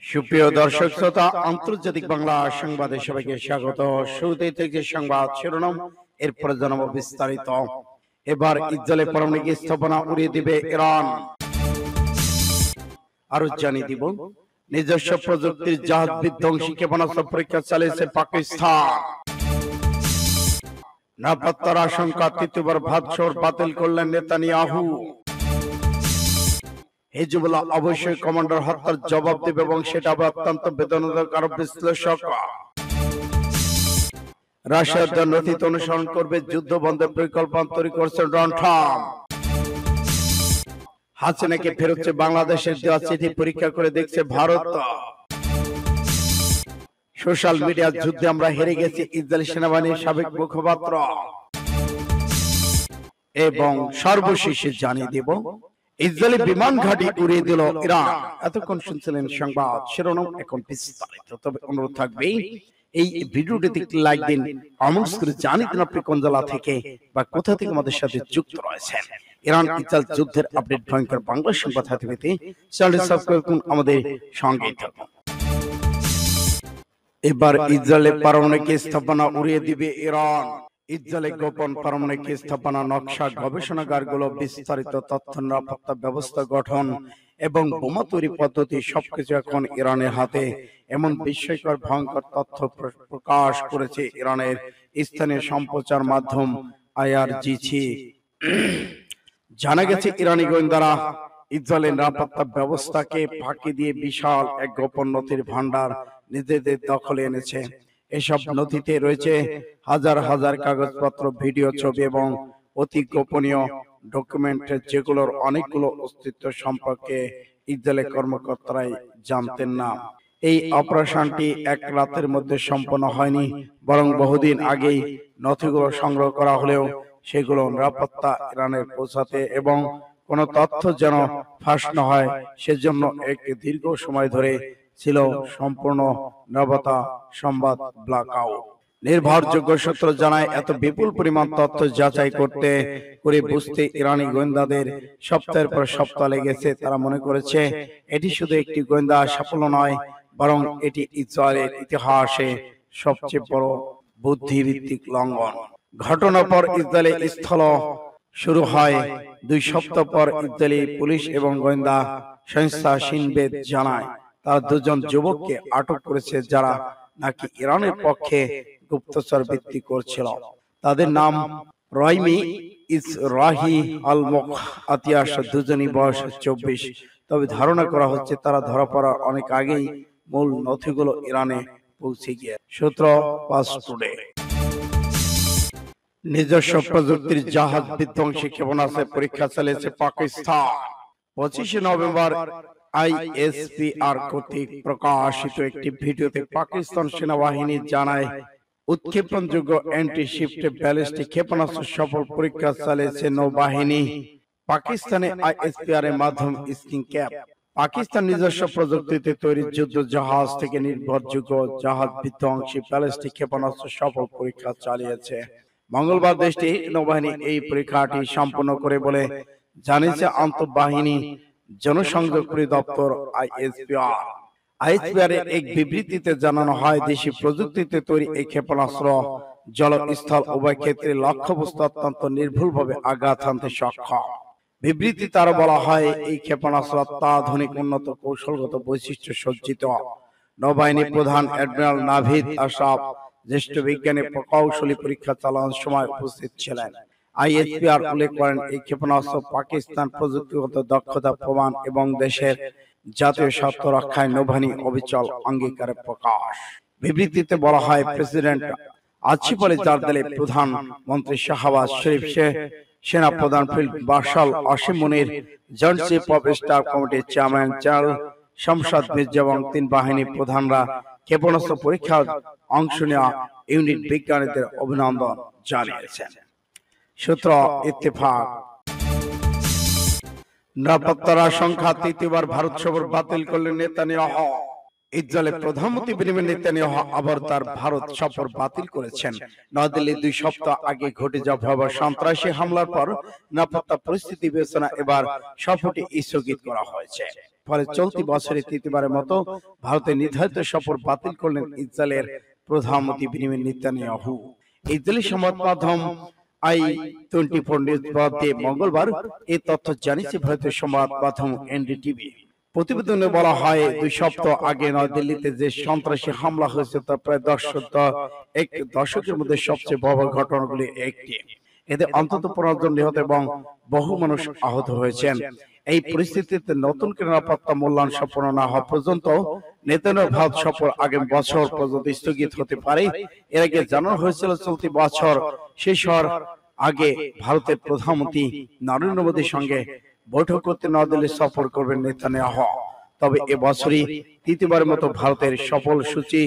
সুপ্রিয় দর্শক শ্রোতা, আন্তর্জাতিক বাংলা সংবাদে সবাইকে স্বাগত। শুরুতেই থেকে সংবাদ শিরোনাম, এরপরে জানাবো বিস্তারিত। এবার ইসরায়েলের পারমাণবিক স্থাপনা উড়িয়ে দিবে ইরান। আরো জানিয়ে দিব, নিজস্ব প্রযুক্তির জাহাজ বিধ্বংসী ক্ষেপণাস্ত্র পরীক্ষা চালিয়েছে পাকিস্তান। নিরাপত্তার আশঙ্কা, তৃতীয়বার ভাতসর বাতিল করলেন নেতানিয়াহু। হিজবুল্লাহ অবশ্যই কমান্ডার হত্যার জবাব দেবে এবং সেটা অত্যন্ত বেদনাদায়ক, আরো বিশ্লেষক। রাশিয়ার নথিতে অনুসরণ করবে, যুদ্ধ বন্ধের পরিকল্পনা তৈরি করছেন ডোনাল্ড ট্রাম্প। হাসিনাকে ফেরত বাংলাদেশের দেওয়া চিঠি পরীক্ষা করে দেখছে ভারত। সোশ্যাল মিডিয়ার যুদ্ধে আমরা হেরে গেছি, ইসরায়েলি সেনাবাহিনীর সাবেক মুখপাত্র। এবং সর্বশেষে জানিয়ে দেব, ইসরায়েলি বিমান ঘাঁটি উড়িয়ে দিল ইরান। এতক্ষণ শুনছিলেন সংবাদ শিরোনাম, এখন বিস্তারিত। তবে অনুরোধ থাকবে, এই ভিডিওটিতে লাইক দিন, কমেন্টস করে জানিয়ে দিন আপনি কোন জেলা থেকে বা কোথা থেকে আমাদের সাথে যুক্ত রয়েছেন। ইরান ইসরায়েল যুদ্ধের আপডেট ভয়ঙ্কর বাংলা সংবাদ হাতে পেতে চ্যানেলটি সাবস্ক্রাইব করুন, আমাদের সঙ্গেই থাকুন। এবার ইসরায়েলের পারমাণবিক স্থাপনা উড়িয়ে দিবে ইরান। ইসরায়েলের গোপন পারমাণবিক স্থাপনা, নকশা, গবেষণাগারগুলো, বিস্তারিত তথ্য নিরাপত্তা ব্যবস্থা গঠন এবং বোমা তৈরি পদ্ধতি সবকিছু এখন ইরানের হাতে। এমন বিস্ময়কর ভয়ঙ্কর তথ্য প্রকাশ করেছে ইরানের স্থানীয় সম্প্রচার মাধ্যম আইআরজিসি। জানা গেছে, ইরানি গোয়েন্দারা ইসরায়েলের নিরাপত্তা ব্যবস্থাকে ফাঁকি দিয়ে বিশাল এক গোপন নথির ভান্ডার নিজেদের দখলে এনেছে। এসব নথিতে রয়েছে হাজার হাজার কাগজপত্র, ভিডিও, ছবি এবং অতি গোপনীয় ডকুমেন্ট, যেগুলোর অনেকগুলো অস্তিত্ব সম্পর্কে ইসরায়েলের কর্মকর্তারাই জানতেন না। এই অপারেশনটি এক রাতের মধ্যে সম্পন্ন হয়নি, বরং বহুদিন আগেই নথিগুলো সংগ্রহ করা হলেও সেগুলো নিরাপত্তা ইরানের পৌঁছাতে এবং কোনো তথ্য যেন ফাঁস না হয় সেজন্য এক দীর্ঘ সময় ধরে ছিল সম্পূর্ণ নিরাপত্তা সংবাদ ব্ল্যাকআউট। নির্ভরযোগ্য সূত্র জানায়, এত বিপুল পরিমাণ তথ্য যাচাই করে বুঝতে ইরানি গোয়েন্দাদের সপ্তাহের পর সপ্তাহ লেগেছে। তারা মনে করেছে এটি শুধু একটি গোয়েন্দা সাফল্য নয়, বরং এটি ইসরায়েলের ইতিহাসে সবচেয়ে বড় বুদ্ধিভিত্তিক লঙ্ঘন। ঘটনার পর ইসরায়েলের স্থল শুরু হয়। 2 সপ্তাহ পর ইসরায়েলি পুলিশ এবং গোয়েন্দা সংস্থা শিন বেত জানায়, তারা 2 জন যুবককে আটক করেছে যারা নাকি ইরানের পক্ষে গুপ্তচর বৃত্তি করছিল। তাদের নাম রাইমি ইসরাহি আল মুখ আতিয়াস, দুজনই বয়স 24। তবে ধারণা করা হচ্ছে তারা ধরা পড়ার অনেক আগেই মূল নথিগুলো ইরানে পৌঁছে গিয়ে। সূত্র পাস টুডে। নিজস্ব প্রযুক্তির জাহাজ বিধ্বংসী ক্ষেপণাস্ত্রের পরীক্ষা চালিয়েছে পাকিস্তান। 25 নভেম্বর আইএসপিআর কর্তৃক প্রকাশিত একটি ভিডিওতে পাকিস্তান সেনাবাহিনী জানায়, উৎক্ষেপণযোগ্য অ্যান্টি-শিপ ব্যালিস্টিক ক্ষেপণাস্ত্র সফল পরীক্ষা চালিয়েছে নৌবাহিনী। পাকিস্তানে আইএসপিআর এর মাধ্যম স্কিং ক্যাপ পাকিস্তান নিজস্ব প্রযুক্তিতে তৈরি যুদ্ধ জাহাজ থেকে নির্ভরযোগ্য জাহাজ বিধ্বংসী ব্যালিস্টিক ক্ষেপণাস্ত্র সফল পরীক্ষা চালিয়েছে। মঙ্গলবার দেশটির নৌবাহিনী এই পরীক্ষাটি সম্পন্ন করে বলে জানিয়েছে আন্তঃবাহিনী জনসংযোগ পরিদপ্তর আইএসপিআর এর এক বিবৃতিতে জানানো হয়, দেশি প্রযুক্তিতে তৈরি এই ক্ষেপণাস্ত্র জল স্থল উভয় ক্ষেত্রে লক্ষ্যবস্তু অত্যন্ত নির্ভুলভাবে আঘাত হানতে সক্ষম। বিবৃতিতে আরো বলা হয়, এই ক্ষেপণাস্ত্র অত্যাধুনিক উন্নত কৌশলগত বৈশিষ্ট্য সজ্জিত। নৌবাহিনী প্রধান অ্যাডমিরাল নাভিদ আশরাফ জ্যেষ্ঠ বিজ্ঞানী প্রকৌশলী পরীক্ষা চালানোর সময় উপস্থিত ছিলেন। আইএসপিআর উল্লেখ করেন, এই ক্ষেপণাস্ত্র পাকিস্তান প্রযুক্তিগত দক্ষতা প্রমাণ এবং দেশের জাতীয় স্বার্থ রক্ষায় নৌবাহিনী অবিচল অঙ্গীকারের প্রকাশ। বিবৃতিতে বলা হয়, প্রেসিডেন্ট আসিফ আলী জারদারি, প্রধানমন্ত্রী শাহবাজ শরীফ, সেনা প্রধান field marshal Asim Munir, joint chief of staff কমিটির চেয়ারম্যান জেনারেল শামশাদ মির্জা এবং 3 বাহিনী প্রধানরা ক্ষেপণাস্ত্র পরীক্ষায় অংশ নেওয়া ইউনিট বিজ্ঞানীদের অভিনন্দন জানিয়েছেন। সূত্র ইত্তেফাক। নিরাপত্তার আশঙ্কা, তৃতীয়বার ভারত সফর বাতিল করলেন নেতানিয়াহু। ইসরায়েলের প্রধানমন্ত্রী বেনিয়ামিন নেতানিয়াহু আবার তার ভারত সফর বাতিল করেছেন। নয়াদিল্লি 2 সপ্তাহ আগে ঘটে যাওয়া ভয়াবহ সন্ত্রাসী হামলার পর নিরাপত্তা পরিস্থিতি বিবেচনা এবার সফরটি স্থগিত করা হয়েছে। ফলে চলতি বছরে তৃতীয়বারের মতো ভারতের নির্ধারিত সফর বাতিল করলেন ইসরায়েলের প্রধানমন্ত্রী বেনিয়ামিন নেতানিয়াহু। ইসরায়েলি সংবাদ মাধ্যম i24 নিউজ দিয়ে মঙ্গলবার এই তথ্য জানিয়েছে ভারতীয় সংবাদ মাধ্যম এনডিটিভি। প্রতিবেদনে বলা হয়, 2 সপ্তাহ আগে নয়াদিল্লিতে যে সন্ত্রাসী হামলা হয়েছে তা প্রায় এক দশকের মধ্যে সবচেয়ে ভয়াবহ ঘটনাগুলির একটি। এতে অন্তত 15 জন নিহত এবং বহু মানুষ আহত হয়েছেন। এই পরিস্থিতিতে নতুন নিরাপত্তা মূল্যায়ন সম্পন্ন না হওয়া পর্যন্ত নেতানিয়াহুর ভারত সফর আগামী বছর পর্যন্ত স্থগিত হতে পারে। এর আগে জানানো হয়েছিল চলতি বছর শেষ হওয়ার আগে ভারতের প্রধানমন্ত্রী নরেন্দ্র মোদীর সঙ্গে বৈঠক করতে নয়াদিল্লি সফর করবেন নেতানিয়াহু। তবে এবছরই তৃতীয়বারের মতো ভারতের সফর সূচি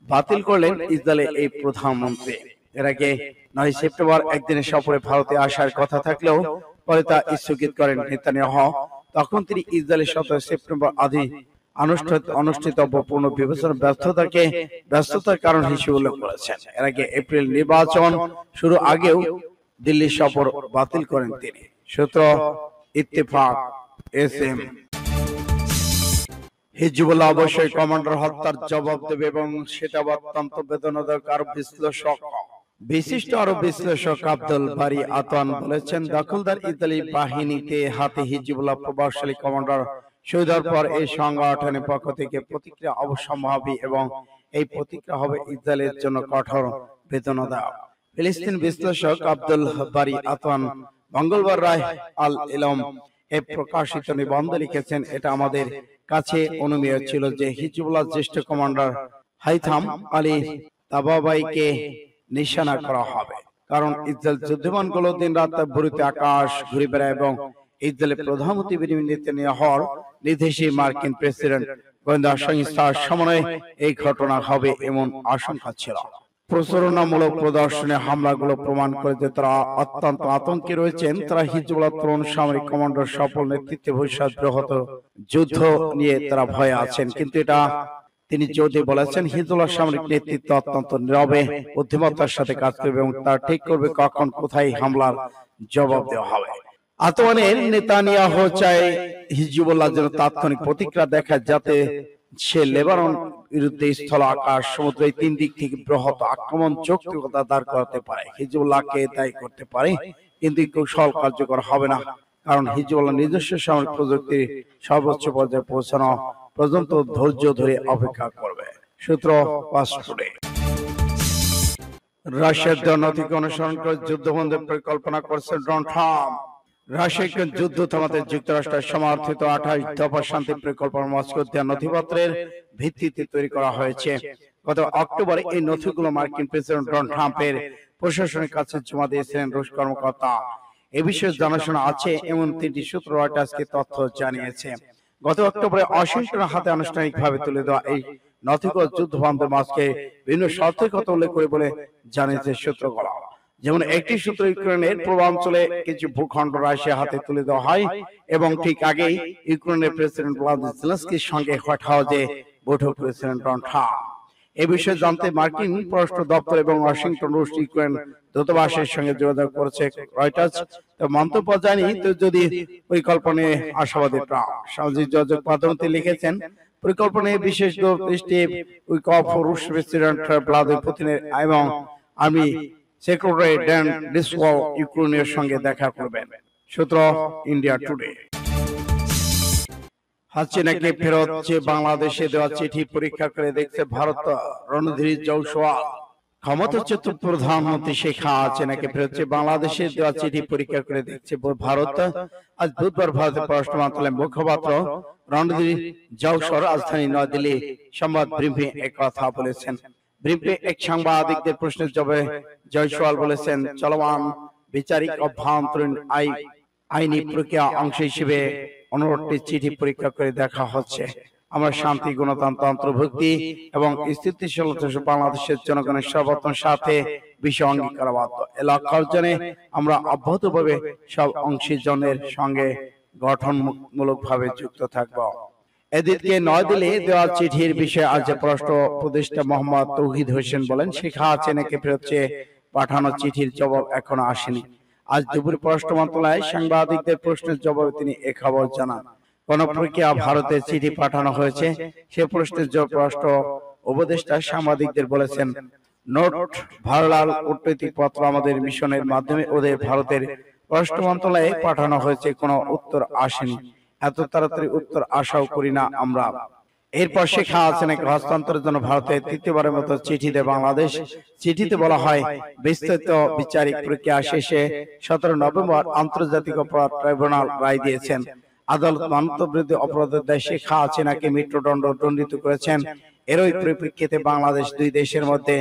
বাতিল করলেন ইসরায়েলের এই প্রধানমন্ত্রী। এর আগে 9 সেপ্টেম্বর একদিনের সফরে ভারতে আসার কথা থাকলেও পরে তা স্থগিত করেন নেতানিয়াহু। তখন তিনি ইসরায়েলের 17 সেপ্টেম্বর অনুষ্ঠিত পূর্ণ বিবেচনা ব্যস্ততার কারণ হিসেবে উল্লেখ করেছেন। এর আগে এপ্রিল নির্বাচন শুরু আগেও দিল্লি সফর বাতিল করেন তিনি। সূত্র ইত্তেফাক এসএম। হিজবুল্লাহ অবশ্যই কমান্ডার হত্যার জবাব দেবে এবং সেটা অত্যন্ত বেদনাদায়ক। আর বিশিষ্ট আরব বিশ্লেষক আব্দুল বারী আতওয়ান বলেছেন, দখলদার ইসরায়েলি বাহিনীতে হাতে হিজবুল্লাহ প্রভাবশালী কমান্ডার শহীদ হওয়ার পর এই সংগঠনের পক্ষ থেকে প্রতিক্রিয়া অবশ্যম্ভাবী এবং এই প্রতিক্রিয়া হবে ইসরায়েলের জন্য কঠোর বেদনাদায়ক। ফিলিস্তিন বিশ্লেষক আব্দুল বারী আতওয়ান মঙ্গলবার রায় আল ইলম প্রকাশিত নিবন্ধে লিখেছেন, এটা আমাদের কাছে অনুমেয় ছিল যে হিজবুল্লাহ জ্যেষ্ঠ কমান্ডার হাইথাম আলী তাবাবাইকে নিশানা করা হবে, কারণ ইসরায়েল যুদ্ধবিমানগুলো দিন রাত বুড়িতে আকাশ ঘুরে বেড়ায় এবং ইসরায়েলের প্রধানমন্ত্রী বেনিয়ামিন নেতানিয়াহুর নির্দেশে মার্কিন প্রেসিডেন্ট গোয়েন্দা সংস্থার সমন্বয়ে এই ঘটনা হবে এমন আশঙ্কা ছিল। প্রচারণামূলক প্রদর্শনে হামলাগুলো প্রমাণ করে যে তারা অত্যন্ত আতঙ্কে রয়েছেন। তারা হিজবুল্লাহ তরুণ সামরিক কমান্ডার সফল নেতৃত্বে ভবিষ্যৎ বৃহৎ যুদ্ধ নিয়ে তারা ভয়ে আছেন। কিন্তু এটা তিনি যদি বলেছেন, হিজবুল্লাহ সামরিক নেতৃত্ব অত্যন্ত নীরবে বুদ্ধিমত্তার সাথে কাজ করবে এবং তারা ঠিক করবে কখন কোথায় হামলার জবাব দেওয়া হবে। আতওয়ানের নেতানিয়াহু চায় হিজবুল্লাহ যেন তাৎক্ষণিক প্রতিক্রিয়া দেখায়, যাতে সে লেবানন বিরুদ্ধে স্থল আকাশ সমুদ্র এই 3 দিক থেকে বৃহৎ আক্রমণ চক্রিকতা দাঁড় করাতে পারে। হিজবুল্লাহকে দায়ী করতে পারে, কিন্তু কৌশল কার্যকর হবে না, কারণ হিজবুল্লাহ নিজস্ব সামরিক প্রযুক্তি সর্বোচ্চ পর্যায়ে পৌঁছানো পর্যন্ত ধৈর্য ধরে অপেক্ষা করবে। সূত্র পাসপোর্টে। রাশিয়ার নথিকে অনুসরণ করে যুদ্ধবন্ধের পরিকল্পনা করছে ডোনাল্ড ট্রাম্প। রাশিয়াকে যুদ্ধ থামাতে যুক্তরাষ্ট্রের সমর্থিত 28 দফা শান্তি পরিকল্পনা মস্কো দেওয়া নথিপত্রের ভিত্তিতে তৈরি করা হয়েছে। গত অক্টোবরে এই নথিগুলো মার্কিন প্রেসিডেন্ট ডোনাল্ড ট্রাম্পের প্রশাসনের কাছে জমা দিয়েছিলেন রুশ কর্মকর্তা। এ বিষয়ে জানাশোনা আছে এমন 3টি সূত্র রয়টার্সকে তথ্য জানিয়েছে। গত অক্টোবরে ওয়াশিংটনের হাতে আনুষ্ঠানিকভাবে তুলে দেওয়া এই নথিগুলো যুদ্ধবন্ধের মাঝকে বিভিন্ন শর্তের কথা উল্লেখ করে বলে জানিয়েছে সূত্রগুলো। যেমন একটি সূত্র ইউক্রেনের পূর্বাঞ্চলে কিছু ভূখণ্ড রাশিয়ার হাতে তুলে দেওয়া হয় এবং ঠিক আগেই ইউক্রেনের প্রেসিডেন্ট ভ্লাদিমির জেলেনস্কির সঙ্গে হোয়াইট হাউসে বৈঠক করেছিলেন ডোনাল্ড ট্রাম্প। এই বিষয়ে জানতে মার্কিন পররাষ্ট্র দপ্তর এবং ওয়াশিংটন রুশ ইউক্রেন দূতাবাসের সঙ্গে যোগাযোগ করেছে রয়টার্স। মন্তব্য জানিয়ে যদি পরিকল্পনায় আশাবাদী ট্রাম্প সামাজিক যোগাযোগ মাধ্যমে লিখেছেন, পরিকল্পনায় বিশেষ দৃষ্টি রুশ প্রেসিডেন্ট ভ্লাদিমির পুতিনের এবং আর্মি সেক্রেটারি ড্যান ডিসওয়াল ইউক্রেনের সঙ্গে দেখা করবেন। সূত্র ইন্ডিয়া টুডে। হাসিনাকে ফেরত চেয়ে বাংলাদেশে দেওয়া চিঠি পরীক্ষা করে দেখছে ভারত। রণধীর জয়সওয়াল। ক্ষমতাচ্যুত প্রধানমন্ত্রী শেখ হাসিনাকে ফেরত চেয়ে বাংলাদেশে দেওয়া চিঠি পরীক্ষা করে দেখছে ভারত। আজ বুধবার ভারতের পররাষ্ট্র মন্ত্রণালয়ের মুখপাত্র রণধীর জয়সওয়াল রাজধানী নয়াদিল্লি সংবাদ ব্রিফিং এক কথা বলেছেন। ব্রিফিংয়ে এক সাংবাদিকদের প্রশ্নের জবাবে জয়সওয়াল বলেছেন, চলমান বিচারিক অভ্যন্তরীণ আইনি প্রক্রিয়া অংশ হিসেবে অনুরোধটি চিঠি পরীক্ষা করে দেখা হচ্ছে। আমরা শান্তি, গণতন্ত্র, অন্তর্ভুক্তি এবং স্থিতিশীলতা বাংলাদেশের জনগণের সর্বোত্তম সাথে বিষয় অঙ্গীকারবদ্ধ। এ লক্ষ্য অর্জনে আমরা অব্যাহতভাবে সব অংশীজনের সঙ্গে গঠনমূলকভাবে যুক্ত থাকব। এদিকে নয়াদিল্লি দেওয়া চিঠির বিষয়ে আজ পররাষ্ট্র উপদেষ্টা মোহাম্মদ তৌহিদ হোসেন বলেন, শেখ হাসিনাকে ফেরত চেয়ে পাঠানো চিঠির জবাব এখনো আসেনি। আজ দুপুরে পররাষ্ট্র মন্ত্রণালয়ে সাংবাদিকদের প্রশ্নের জবাবে তিনি এ খবর জানান। কোন প্রক্রিয়া ভারতে চিঠি পাঠানো হয়েছে সে প্রশ্নের জবাবে পররাষ্ট্র উপদেষ্টা সাংবাদিকদের বলেছেন, নোট ভারলাল কূটনৈতিক পত্র আমাদের মিশনের মাধ্যমে ওদের ভারতের পররাষ্ট্র মন্ত্রণালয়ে পাঠানো হয়েছে, কোনো উত্তর আসেনি। এত তাড়াতাড়ি উত্তর আশাও করি না আমরা। এরপর শেখ হাসিনাকে হস্তান্তরের জন্য ভারতের তৃতীয়বারের মতো চিঠি দেয় বাংলাদেশ। চিঠিতে বলা হয়, বিস্তৃত বিচারিক প্রক্রিয়া শেষে 17 নভেম্বর আন্তর্জাতিক অপরাধ ট্রাইব্যুনাল রায় দিয়েছেন। আদালত মানবতাবিরোধী অপরাধের দায়ে শেখ হাসিনাকে মৃত্যুদণ্ড দণ্ডিত করেছেন। এরই পরিপ্রেক্ষিতে বাংলাদেশ দুই দেশের মধ্যে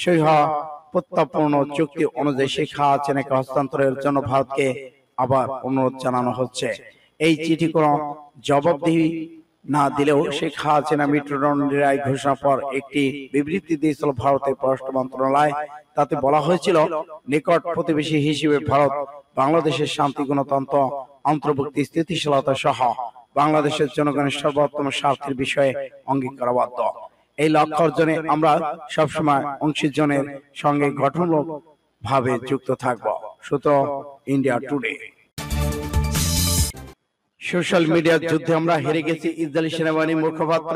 সই হওয়া প্রত্যাপন চুক্তি অনুযায়ী শেখ হাসিনাকে হস্তান্তরের জন্য ভারতকে আবার অনুরোধ জানানো হচ্ছে। এই চিঠি কোনো জবাবদিহি না দিলেও শেখ হাসিনা মৃত্যুদণ্ডের রায় ঘোষণার পর একটি বিবৃতি দিয়েছিল ভারতের পররাষ্ট্র মন্ত্রণালয়। তাতে বলা হয়েছিল, নিকট প্রতিবেশী হিসেবে ভারত বাংলাদেশের শান্তি, গণতন্ত্র, অন্তর্ভুক্তি, স্থিতিশীলতা সহ বাংলাদেশের জনগণের সর্বোত্তম স্বার্থের বিষয়ে অঙ্গীকারবদ্ধ। এই লক্ষ্য অর্জনে আমরা সবসময় অংশীজনের সঙ্গে গঠনমূলক ভাবে যুক্ত থাকব। সূত্র ইন্ডিয়া টুডে। সোশ্যাল মিডিয়ার যুদ্ধে আমরা হেরে গেছি, ইসরায়েলি সেনাবাহিনীর মুখপাত্র।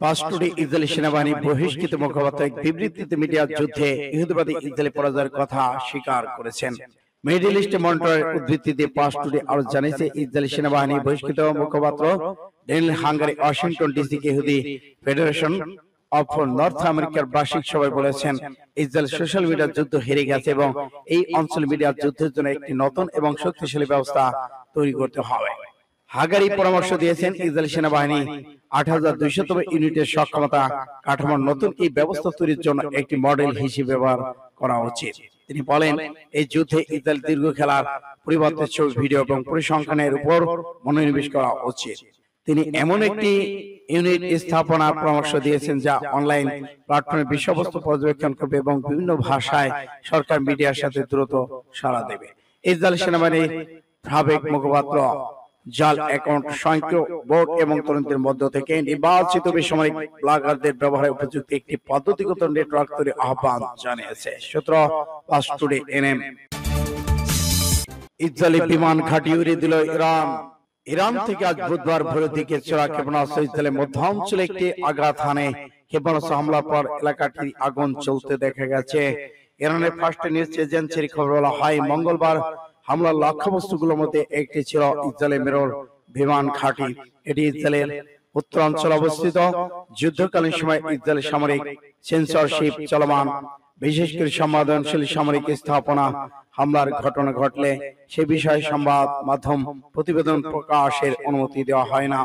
পাঁচটুডি ইসরায়েলি সেনাবাহিনী বহিষ্কৃত মুখপাত্র এক বিবৃতিতে মিডিয়ার যুদ্ধে ইহুদিবাদী ইসরায়েলি পরাজয়ের কথা স্বীকার করেছেন। মিডল ইস্ট মনিটরের উদ্ধৃতি পাঁচটুডি আরো জানিয়েছে, ইসরায়েলি সেনাবাহিনী বহিষ্কৃত মুখপাত্র ড্যানিয়েল হাঙ্গারি ওয়াশিংটন ডিসি কে ইহুদি ফেডারেশন অফ নর্থ আমেরিকার বার্ষিক সভায় বলেছেন, ইসরায়েল সোশ্যাল মিডিয়ার যুদ্ধ হেরে গেছে এবং এই অঞ্চল মিডিয়ার যুদ্ধের জন্য একটি নতুন এবং শক্তিশালী ব্যবস্থা তৈরি করতে হবে। হাগারি পরামর্শ দিয়েছেন, ইসরায়েলি সেনাবাহিনী ৮,২০০ ইউনিটের সক্ষমতা কাঠামোর নতুন এই ব্যবস্থা তৈরির জন্য একটি মডেল হিসেবে ব্যবহার করা উচিত। তিনি বলেন, এই যুদ্ধে ইসরায়েল দীর্ঘ খেলার পরিবর্তে ছবি, ভিডিও এবং পরিসংখ্যানের উপর মনোনিবেশ করা উচিত। তিনি এমন একটি ইউনিট স্থাপনার পরামর্শ দিয়েছেন যা অনলাইন প্ল্যাটফর্মে বিষয়বস্তু পর্যবেক্ষণ করবে এবং বিভিন্ন ভাষায় সরকার মিডিয়ার সাথে দ্রুত সাড়া দেবে। ইসরায়েলি সেনাবাহিনীর সাবেক মুখপাত্র জাল অ্যাকাউন্ট, স্বয়ংক্রিয় বোট এবং তরুণদের মধ্য থেকে নির্বাচিত বেসামরিক ব্লগারদের ব্যবহারে উপযুক্ত একটি পদ্ধতিগত নেটওয়ার্ক তৈরির আহ্বান জানিয়েছে। সূত্র পাঁচটুডি এনএম। ইসরায়েলি বিমান ঘাঁটি উড়িয়ে দিল ইরান। ইরান থেকে আজ বুধবার ভোরের দিকে ছোড়া ক্ষেপণাস্ত্র ইসরায়েলের মধ্যাঞ্চলে একটি আঘাত হানে। ক্ষেপণাস্ত্র হামলার পর এলাকাটি আগুন চলতে দেখা গেছে। ইরানের ফার্স্ট নিউজ এজেন্সির খবর বলা হয়, মঙ্গলবার হামলার লক্ষ্যবস্তুগুলোর মধ্যে একটি ছিল ইসরায়েলের মেরর বিমান ঘাঁটি। এটি ইসরায়েলের উত্তরাঞ্চলে অবস্থিত। যুদ্ধকালীন সময় ইসরায়েলের সামরিক সেন্সরশিপ চলমান, বিশেষ করে সংবেদনশীল সামরিক স্থাপনা হামলার ঘটনা ঘটলে সে বিষয়ে সংবাদ মাধ্যম প্রতিবেদন প্রকাশের অনুমতি দেওয়া হয় না।